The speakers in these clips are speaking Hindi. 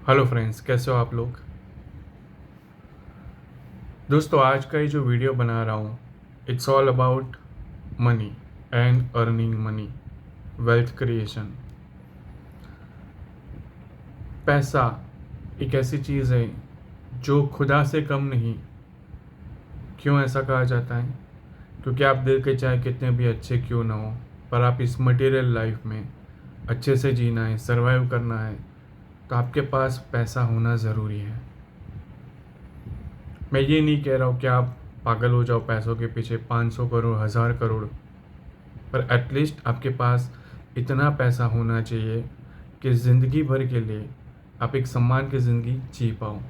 हेलो फ्रेंड्स, कैसे हो आप लोग। दोस्तों, आज का ये जो वीडियो बना रहा हूँ, it's all about money and earning money, wealth creation. पैसा एक ऐसी चीज़ है जो खुदा से कम नहीं। क्यों ऐसा कहा जाता है? क्योंकि आप दिल के चाहे कितने भी अच्छे क्यों ना हो, पर आप इस मटेरियल लाइफ में अच्छे से जीना है, सर्वाइव करना है, तो आपके पास पैसा होना ज़रूरी है। मैं ये नहीं कह रहा हूँ कि आप पागल हो जाओ पैसों के पीछे, 500 करोड़, 1000 करोड़, पर एटलीस्ट आपके पास इतना पैसा होना चाहिए कि ज़िंदगी भर के लिए आप एक सम्मान की ज़िंदगी जी पाओ।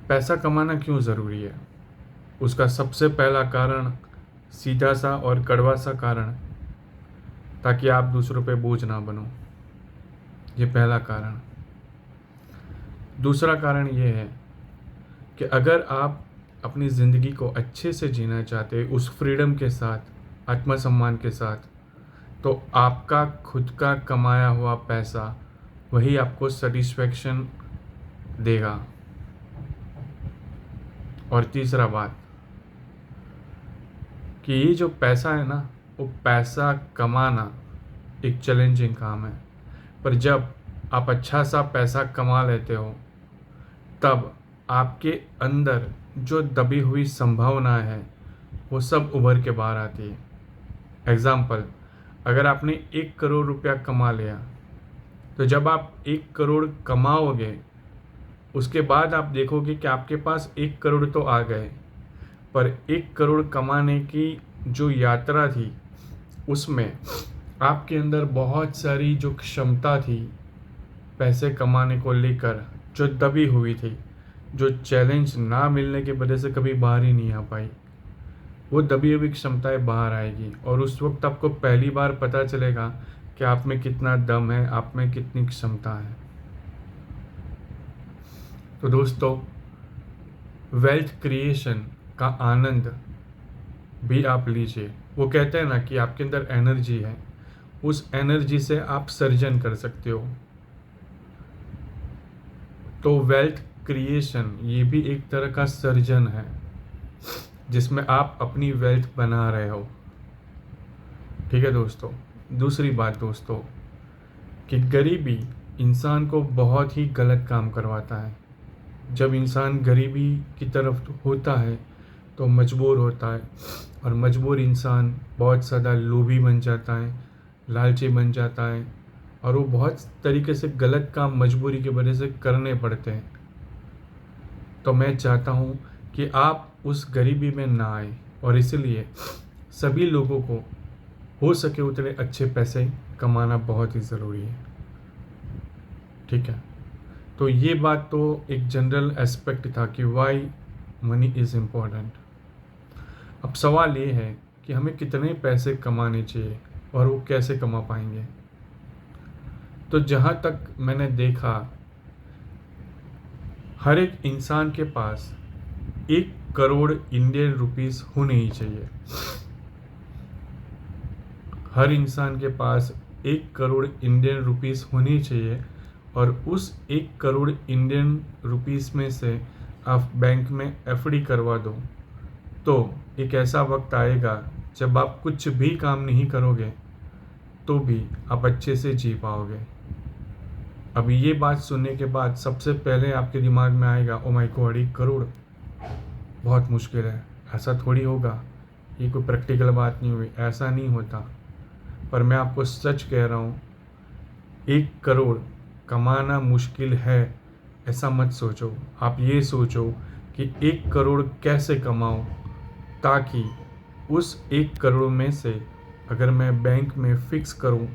पैसा कमाना क्यों ज़रूरी है? उसका सबसे पहला कारण, सीधा सा और कड़वा सा कारण, ताकि आप दूसरों पे बोझ ना बनो। ये पहला कारण। दूसरा कारण ये है कि अगर आप अपनी ज़िंदगी को अच्छे से जीना चाहते, उस फ्रीडम के साथ, आत्मसम्मान के साथ, तो आपका खुद का कमाया हुआ पैसा वही आपको सेटिस्फैक्शन देगा। और तीसरा बात कि ये जो पैसा है ना, वो पैसा कमाना एक चैलेंजिंग काम है, पर जब आप अच्छा सा पैसा कमा लेते हो, तब आपके अंदर जो दबी हुई संभावना है वो सब उभर के बाहर आती है। एग्ज़ाम्पल, अगर आपने 1 करोड़ रुपया कमा लिया, तो जब आप 1 करोड़ कमाओगे, उसके बाद आप देखोगे कि आपके पास 1 करोड़ तो आ गए, पर 1 करोड़ कमाने की जो यात्रा थी, उसमें आपके अंदर बहुत सारी जो क्षमता थी पैसे कमाने को लेकर, जो दबी हुई थी, जो चैलेंज ना मिलने की वजह से कभी बाहर ही नहीं आ पाई, वो दबी हुई क्षमताएं बाहर आएगी। और उस वक्त आपको पहली बार पता चलेगा कि आप में कितना दम है, आप में कितनी क्षमता है। तो दोस्तों, वेल्थ क्रिएशन का आनंद भी आप लीजिए। वो कहते हैं ना कि आपके अंदर एनर्जी है, उस एनर्जी से आप सर्जन कर सकते हो। तो वेल्थ क्रिएशन ये भी एक तरह का सर्जन है, जिसमें आप अपनी वेल्थ बना रहे हो। ठीक है दोस्तों। दूसरी बात दोस्तों, कि गरीबी इंसान को बहुत ही गलत काम करवाता है। जब इंसान गरीबी की तरफ होता है तो मजबूर होता है, और मजबूर इंसान बहुत ज़्यादा लोभी बन जाता है, लालची बन जाता है, और वो बहुत तरीके से गलत काम मजबूरी की वजह से करने पड़ते हैं। तो मैं चाहता हूँ कि आप उस गरीबी में ना आए, और इसलिए सभी लोगों को हो सके उतने अच्छे पैसे कमाना बहुत ही ज़रूरी है। ठीक है। तो ये बात तो एक जनरल एस्पेक्ट था कि वाई मनी इज़ इम्पोर्टेंट। अब सवाल ये है कि हमें कितने पैसे कमाने चाहिए और वो कैसे कमा पाएंगे। तो जहाँ तक मैंने देखा, हर एक इंसान के पास 1 करोड़ इंडियन रुपीस होने ही चाहिए। हर इंसान के पास 1 करोड़ इंडियन रुपीस होनी चाहिए, और उस 1 करोड़ इंडियन रुपीस में से आप बैंक में एफडी करवा दो, तो एक ऐसा वक्त आएगा जब आप कुछ भी काम नहीं करोगे तो भी आप अच्छे से जी पाओगे। अब ये बात सुनने के बाद सबसे पहले आपके दिमाग में आएगा, ओ माय गॉड, 1 करोड़ बहुत मुश्किल है, ऐसा थोड़ी होगा, ये कोई प्रैक्टिकल बात नहीं हुई, ऐसा नहीं होता। पर मैं आपको सच कह रहा हूँ, 1 करोड़ कमाना मुश्किल है ऐसा मत सोचो। आप ये सोचो कि 1 करोड़ कैसे कमाऊँ, ताकि उस 1 करोड़ में से अगर मैं बैंक में फ़िक्स करूं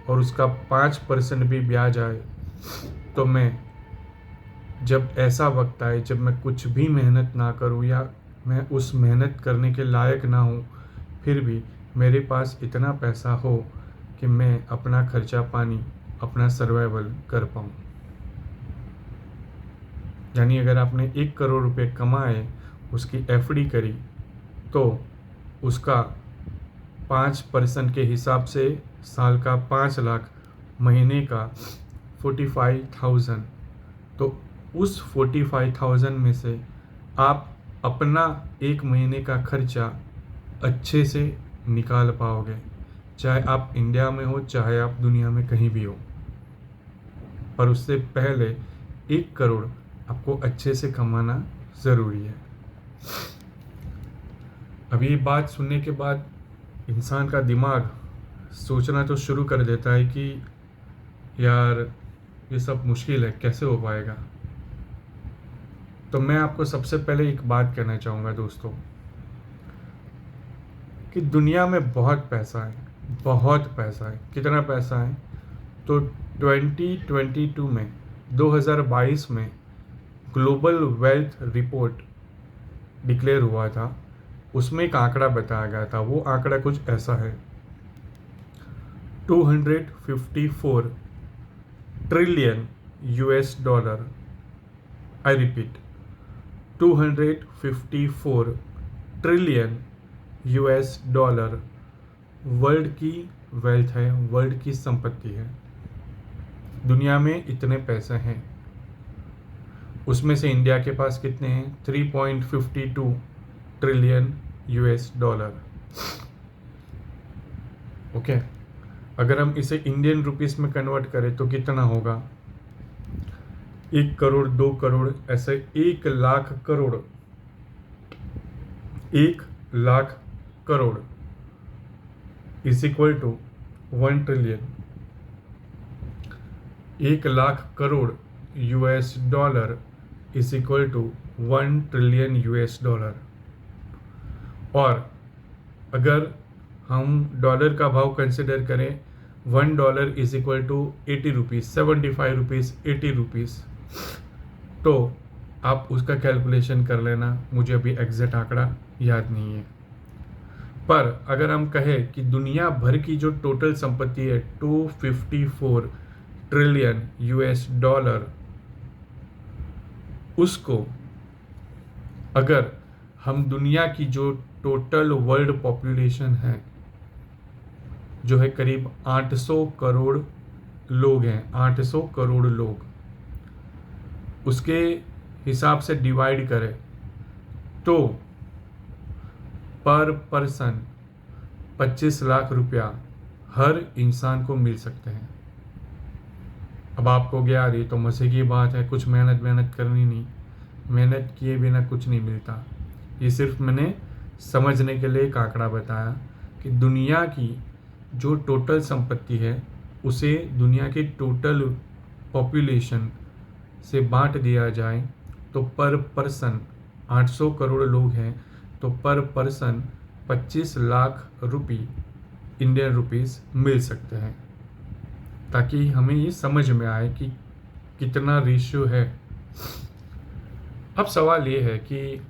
और उसका 5% भी ब्याज आए, तो मैं जब ऐसा वक्त आए जब मैं कुछ भी मेहनत ना करूं, या मैं उस मेहनत करने के लायक ना हूं, फिर भी मेरे पास इतना पैसा हो कि मैं अपना खर्चा पानी, अपना सर्वाइवल कर पाऊं। यानी अगर आपने 1 करोड़ रुपए कमाए, उसकी एफडी करी, तो उसका 5% के हिसाब से साल का 5 लाख, महीने का 45,000, तो उस 45,000 में से आप अपना एक महीने का खर्चा अच्छे से निकाल पाओगे, चाहे आप इंडिया में हो चाहे आप दुनिया में कहीं भी हो। पर उससे पहले 1 करोड़ आपको अच्छे से कमाना ज़रूरी है। अब ये बात सुनने के बाद इंसान का दिमाग सोचना तो शुरू कर देता है कि यार ये सब मुश्किल है, कैसे हो पाएगा। तो मैं आपको सबसे पहले एक बात कहना चाहूँगा दोस्तों, कि दुनिया में बहुत पैसा है, बहुत पैसा है। कितना पैसा है? तो 2022 में 2022 में ग्लोबल वेल्थ रिपोर्ट डिक्लेयर हुआ था, उसमें एक आंकड़ा बताया गया था। वो आंकड़ा कुछ ऐसा है, 254 trillion US dollar. I repeat, 254 trillion US dollar world की वेल्थ है, वर्ल्ड की संपत्ति है। दुनिया में इतने पैसे हैं। उसमें से इंडिया के पास कितने हैं? 3.52 ट्रिलियन यूएस डॉलर। ओके, अगर हम इसे इंडियन रुपीस में कन्वर्ट करें तो कितना होगा? 1 करोड़, 2 करोड़, ऐसे 1 lakh crore, 1 lakh crore is equal to 1 trillion. 1 lakh crore US dollar is equal to 1 trillion US dollar. और अगर हम डॉलर का भाव कंसिडर करें, $1 is equal to 80 rupees, 75 rupees, 80 rupees. तो आप उसका कैलकुलेशन कर लेना, मुझे अभी एग्जैक्ट आंकड़ा याद नहीं है। पर अगर हम कहें कि दुनिया भर की जो टोटल संपत्ति है 254 ट्रिलियन यूएस डॉलर, उसको अगर हम दुनिया की जो टोटल वर्ल्ड पॉपुलेशन है, जो है करीब 800 करोड़ लोग हैं, 800 करोड़ लोग, उसके हिसाब से डिवाइड करें तो पर पर्सन 25 लाख रुपया हर इंसान को मिल सकते हैं। अब आपको क्या, यार ये तो मजे की बात है, कुछ मेहनत करनी नहीं, मेहनत किए बिना कुछ नहीं मिलता। ये सिर्फ मैंने समझने के लिए एक आंकड़ा बताया कि दुनिया की जो टोटल संपत्ति है उसे दुनिया के टोटल पॉपुलेशन से बांट दिया जाए तो पर पर्सन 800 करोड़ लोग हैं, तो पर पर्सन 25 लाख रुपये इंडियन रुपीस मिल सकते हैं, ताकि हमें ये समझ में आए कि कितना रेशियो है। अब सवाल ये है कि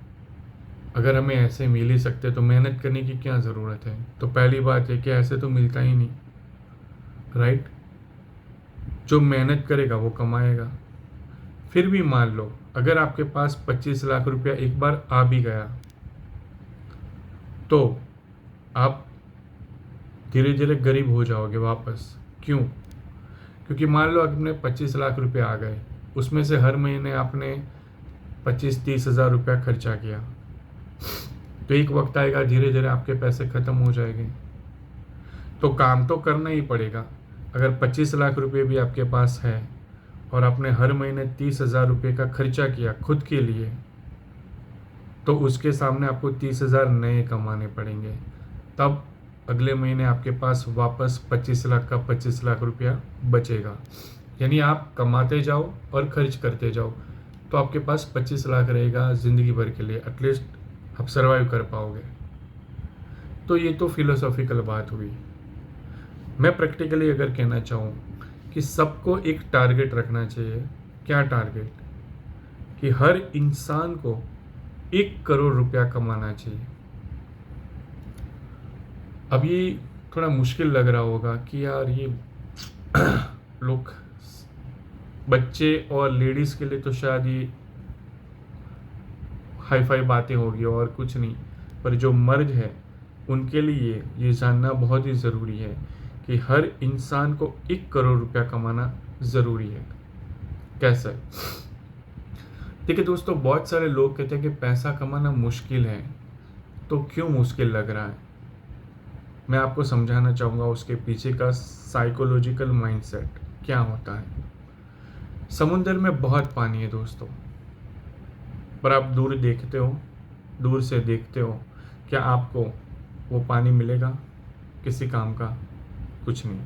अगर हमें ऐसे मिल ही सकते तो मेहनत करने की क्या ज़रूरत है? तो पहली बात है कि ऐसे तो मिलता ही नहीं, राइट? जो मेहनत करेगा वो कमाएगा। फिर भी मान लो अगर आपके पास 25 लाख रुपया एक बार आ भी गया, तो आप धीरे धीरे गरीब हो जाओगे वापस। क्यों? क्योंकि मान लो आपने 25 लाख रुपए आ गए, उसमें से हर महीने आपने 25-30 हज़ार रुपया खर्चा किया, तो एक वक्त आएगा धीरे धीरे आपके पैसे ख़त्म हो जाएंगे। तो काम तो करना ही पड़ेगा। अगर 25 लाख रुपए भी आपके पास है और आपने हर महीने 30 हज़ार रुपये का खर्चा किया खुद के लिए, तो उसके सामने आपको 30 हज़ार नए कमाने पड़ेंगे। तब अगले महीने आपके पास वापस 25 लाख का 25 लाख रुपया बचेगा। यानी आप कमाते जाओ और खर्च करते जाओ, तो आपके पास 25 लाख रहेगा ज़िंदगी भर के लिए, एटलीस्ट आप सर्वाइव कर पाओगे। तो ये तो फिलोसॉफिकल बात हुई। मैं प्रैक्टिकली अगर कहना चाहूँ कि सबको एक टारगेट रखना चाहिए। क्या टारगेट? कि हर इंसान को 1 करोड़ रुपया कमाना चाहिए। अब ये थोड़ा मुश्किल लग रहा होगा कि यार ये लोग, बच्चे और लेडीज़ के लिए तो शायद ये हाई फाई बातें होगी और कुछ नहीं, पर जो मर्द है उनके लिए ये जानना बहुत ही ज़रूरी है कि हर इंसान को 1 करोड़ रुपया कमाना ज़रूरी है। कैसे? देखिए दोस्तों, बहुत सारे लोग कहते हैं कि पैसा कमाना मुश्किल है। तो क्यों मुश्किल लग रहा है? मैं आपको समझाना चाहूँगा उसके पीछे का साइकोलॉजिकल माइंडसेट क्या होता है। समुंदर में बहुत पानी है दोस्तों, पर आप दूर से देखते हो, क्या आपको वो पानी मिलेगा किसी काम का? कुछ नहीं।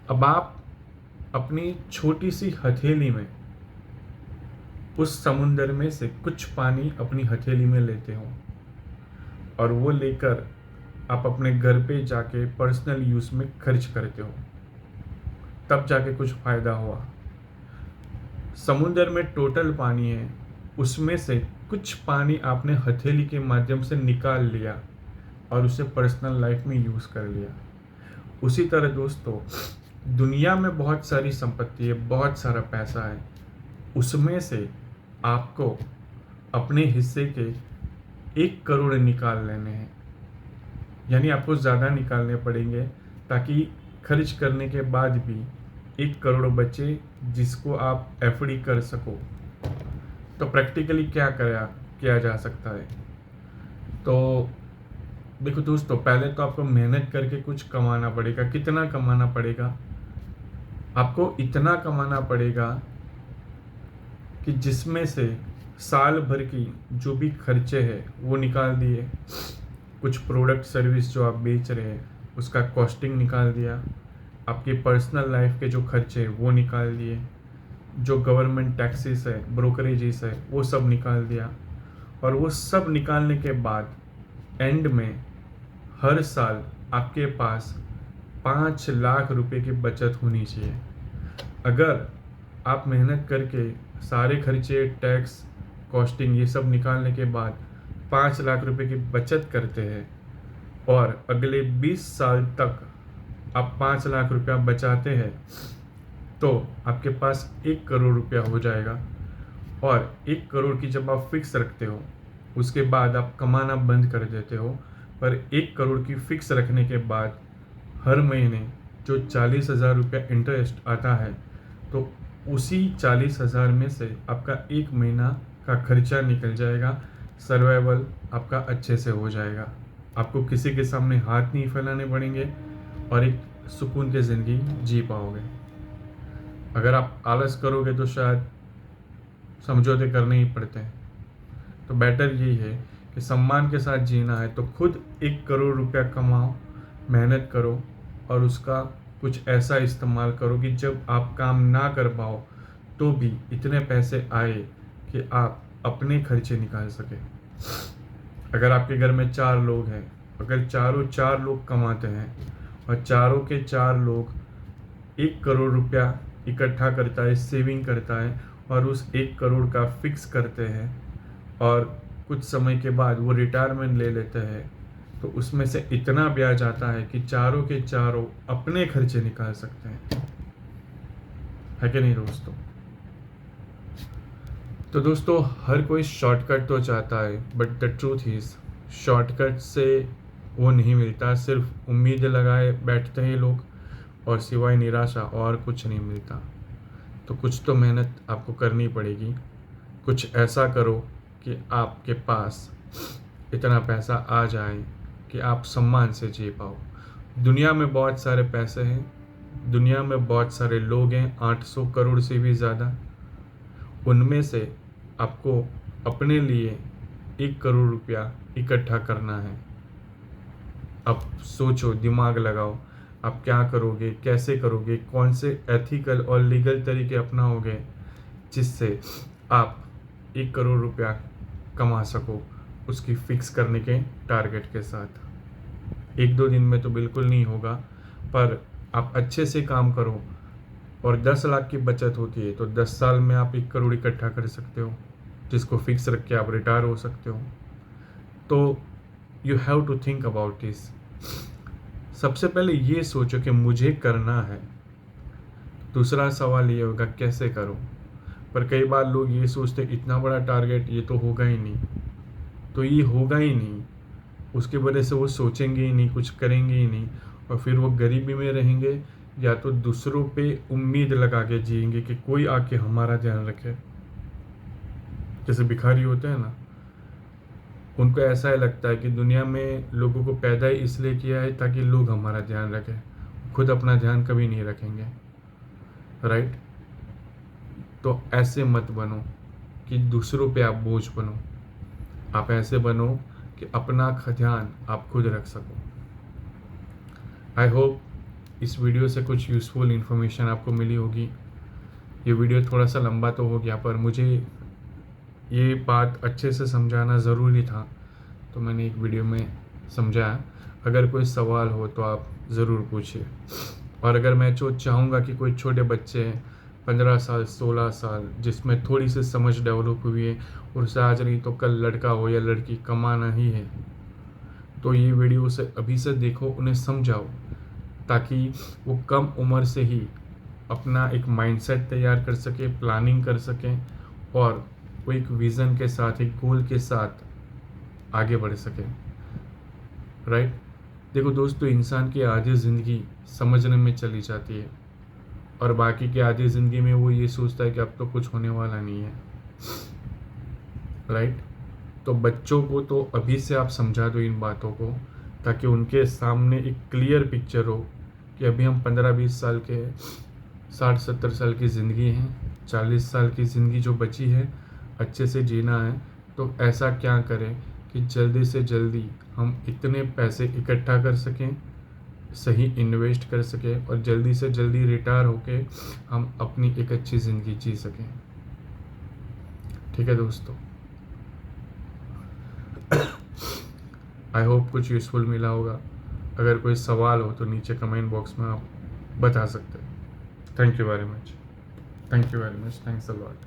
अब आप अपनी छोटी सी हथेली में उस समुंदर में से कुछ पानी अपनी हथेली में लेते हो और वो लेकर आप अपने घर पे जाके पर्सनल यूज़ में खर्च करते हो, तब जाके कुछ फ़ायदा हुआ। समुंदर में टोटल पानी है, उसमें से कुछ पानी आपने हथेली के माध्यम से निकाल लिया और उसे पर्सनल लाइफ में यूज़ कर लिया। उसी तरह दोस्तों, दुनिया में बहुत सारी संपत्ति है, बहुत सारा पैसा है, उसमें से आपको अपने हिस्से के 1 करोड़ निकाल लेने हैं। यानी आपको ज़्यादा निकालने पड़ेंगे ताकि खर्च करने के बाद भी 1 करोड़ बचे, जिसको आप एफडी कर सको। तो प्रैक्टिकली क्या किया जा सकता है? तो देखो दोस्तों, पहले तो आपको मेहनत करके कुछ कमाना पड़ेगा। कितना कमाना पड़ेगा? आपको इतना कमाना पड़ेगा कि जिसमें से साल भर की जो भी खर्चे हैं वो निकाल दिए, कुछ प्रोडक्ट सर्विस जो आप बेच रहे हैं उसका कॉस्टिंग निकाल दिया, आपकी पर्सनल लाइफ के जो खर्चे वो निकाल दिए, जो गवर्नमेंट टैक्सेस है, ब्रोकरेजेस है, वो सब निकाल दिया। और वो सब निकालने के बाद एंड में हर साल आपके पास 5 लाख रुपए की बचत होनी चाहिए। अगर आप मेहनत करके सारे खर्चे, टैक्स, कॉस्टिंग ये सब निकालने के बाद 5 लाख रुपए की बचत करते हैं और अगले 20 साल तक आप 5 लाख रुपया बचाते हैं, तो आपके पास 1 करोड़ रुपया हो जाएगा। और 1 करोड़ की जब आप फिक्स रखते हो, उसके बाद आप कमाना बंद कर देते हो। पर 1 करोड़ की फिक्स रखने के बाद हर महीने जो 40,000 रुपया इंटरेस्ट आता है, तो उसी 40,000 में से आपका 1 महीना का खर्चा निकल जाएगा। सर्वाइवल आपका अच्छे से हो जाएगा। आपको किसी के सामने हाथ नहीं फैलाने पड़ेंगे और एक सुकून की ज़िंदगी जी पाओगे। अगर आप आलस करोगे तो शायद समझौते करने ही पड़ते हैं। तो बेटर यही है कि सम्मान के साथ जीना है तो खुद 1 करोड़ रुपया कमाओ, मेहनत करो और उसका कुछ ऐसा इस्तेमाल करो कि जब आप काम ना कर पाओ तो भी इतने पैसे आए कि आप अपने खर्चे निकाल सके। अगर आपके घर में 4 लोग हैं, अगर चारों 4 लोग कमाते हैं और चारों के 4 लोग 1 करोड़ रुपया इकट्ठा करता है, सेविंग करता है और उस 1 करोड़ का फिक्स करते हैं और कुछ समय के बाद वो रिटायरमेंट ले लेते हैं, तो उसमें से इतना ब्याज आता है कि चारों के चारों अपने खर्चे निकाल सकते हैं। है कि नहीं दोस्तों? तो दोस्तों, हर कोई शॉर्टकट तो चाहता है, but the truth is shortcut से वो नहीं मिलता। सिर्फ उम्मीद लगाए बैठते हैं लोग और सिवाय निराशा और कुछ नहीं मिलता। तो कुछ तो मेहनत आपको करनी पड़ेगी। कुछ ऐसा करो कि आपके पास इतना पैसा आ जाए कि आप सम्मान से जी पाओ। दुनिया में बहुत सारे पैसे हैं, दुनिया में बहुत सारे लोग हैं, 800 करोड़ से भी ज़्यादा। उनमें से आपको अपने लिए 1 करोड़ रुपया इकट्ठा करना है। अब सोचो, दिमाग लगाओ, आप क्या करोगे, कैसे करोगे, कौन से एथिकल और लीगल तरीके अपनाओगे जिससे आप 1 करोड़ रुपया कमा सको उसकी फिक्स करने के टारगेट के साथ। 1-2 दिन में तो बिल्कुल नहीं होगा, पर आप अच्छे से काम करो और 10 लाख की बचत होती है तो 10 साल में आप 1 करोड़ इकट्ठा कर सकते हो, जिसको फिक्स रख के आप रिटायर हो सकते हो। तो you have to think about this. सबसे पहले ये सोचो कि मुझे करना है। दूसरा सवाल ये होगा कैसे करो। पर कई बार लोग ये सोचते इतना बड़ा टारगेट, ये तो होगा ही नहीं, तो ये होगा ही नहीं, उसकी वजह से वो सोचेंगे ही नहीं, कुछ करेंगे ही नहीं और फिर वो गरीबी में रहेंगे या तो दूसरों पे उम्मीद लगा के जिएंगे कि कोई आके हमारा ध्यान रखे। जैसे भिखारी होते हैं ना, उनको ऐसा ही लगता है कि दुनिया में लोगों को पैदा ही इसलिए किया है ताकि लोग हमारा ध्यान रखें, खुद अपना ध्यान कभी नहीं रखेंगे। राइट? तो ऐसे मत बनो कि दूसरों पे आप बोझ बनो। आप ऐसे बनो कि अपना ध्यान आप खुद रख सको। आई होप इस वीडियो से कुछ यूज़फुल इन्फॉर्मेशन आपको मिली होगी। ये वीडियो थोड़ा सा लंबा तो हो गया, पर मुझे ये बात अच्छे से समझाना ज़रूरी था, तो मैंने एक वीडियो में समझाया। अगर कोई सवाल हो तो आप ज़रूर पूछिए। और अगर मैं चाहूँगा कि कोई छोटे बच्चे 15 साल 16 साल जिसमें थोड़ी सी समझ डेवलप हुई है और उसे आज नहीं तो कल लड़का हो या लड़की कमाना ही है, तो ये वीडियो से अभी से देखो, उन्हें समझाओ, ताकि वो कम उम्र से ही अपना एक माइंडसेट तैयार कर सके, प्लानिंग कर सकें और वो एक विज़न के साथ, एक गोल के साथ आगे बढ़ सकें। राइट? देखो दोस्तों, इंसान की आधी ज़िंदगी समझने में चली जाती है और बाकी की आधी ज़िंदगी में वो ये सोचता है कि अब तो कुछ होने वाला नहीं है। राइट? तो बच्चों को तो अभी से आप समझा दो इन बातों को, ताकि उनके सामने एक क्लियर पिक्चर हो कि अभी हम 15-20 साल के, 60-70 साल की ज़िंदगी है, 40 साल की ज़िंदगी जो बची है अच्छे से जीना है। तो ऐसा क्या करें कि जल्दी से जल्दी हम इतने पैसे इकट्ठा कर सकें, सही इन्वेस्ट कर सकें और जल्दी से जल्दी रिटायर होके हम अपनी एक अच्छी ज़िंदगी जी सकें। ठीक है दोस्तों? आई होप कुछ यूज़फुल मिला होगा। अगर कोई सवाल हो तो नीचे कमेंट बॉक्स में आप बता सकते हैं। Thank you very much. Thanks a lot.